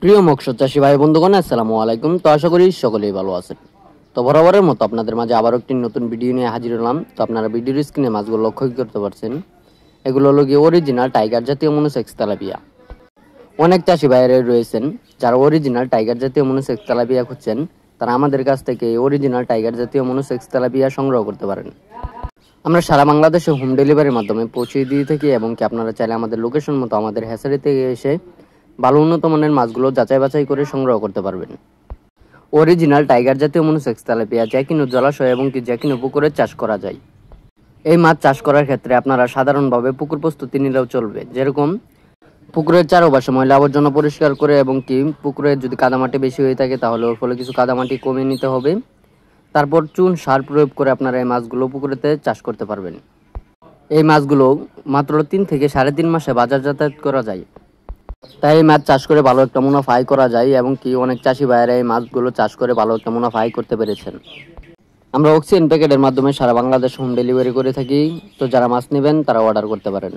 প্রিয় মৎস্য চাষী ভাই বন্ধুগণ, আসসালামু আলাইকুম। তো আশা করি সকলেই ভালো আছেন। তো বরাবরের মতো আপনাদের মাঝে আবারও একটি নতুন ভিডিও নিয়ে হাজির হলাম। তো আপনারা ভিডিওর স্ক্রিনে মাছগুলো লক্ষ্য করতে পারছেন, এগুলো হলো গিয়ে অরিজিনাল টাইগার জাতীয় মনোসেক্স তেলাপিয়া। অনেক চাষি ভাইয়েরা রয়েছেন যারা অরিজিনাল টাইগার জাতীয় মনোসেক্স তেলাপিয়া খুঁজছেন, তারা আমাদের কাছ থেকে এই অরিজিনাল টাইগার জাতীয় মনোসেক্স তেলাপিয়া সংগ্রহ করতে পারেন। আমরা সারা বাংলাদেশে হোম ডেলিভারির মাধ্যমে পৌঁছে দিয়ে থাকি এবং কি আপনারা চাইলে আমাদের লোকেশন মতো আমাদের হ্যাচারি থেকে এসে ভালো উন্নত মানের মাছগুলো যাচাই বাছাই করে সংগ্রহ করতে পারবেন। অরিজিনাল টাইগার জাতীয় মনোসেক্স তেলাপিয়া যে কোনো জলাশয় এবং কি যে কোনো পুকুরে চাষ করা যায়। এই মাছ চাষ করার ক্ষেত্রে আপনারা সাধারণভাবে পুকুর প্রস্তুতি নিলেও চলবে, যেরকম পুকুরের চারপাশে ময়লা আবর্জনা পরিষ্কার করে এবং কি পুকুরে যদি কাদামাটি বেশি হয়ে থাকে তাহলে ওর ফলে কিছু কাদামাটি কমিয়ে নিতে হবে। তারপর চুন সার প্রয়োগ করে আপনারা এই মাছগুলো পুকুরেতে চাষ করতে পারবেন। এই মাছগুলো মাত্র 3 থেকে 3.5 মাসে বাজার যাতায়াত করা যায়। তাই এই মাছ চাষ করে ভালো একটা মুনাফা আয় করা যায় এবং কি অনেক চাষি ভাইয়েরা এই মাছগুলো চাষ করে ভালো একটা মুনাফা আয় করতে পেরেছেন। আমরা অক্সিজেন প্যাকেটের মাধ্যমে সারা বাংলাদেশ হোম ডেলিভারি করে থাকি। তো যারা মাছ নেবেন তারা অর্ডার করতে পারেন।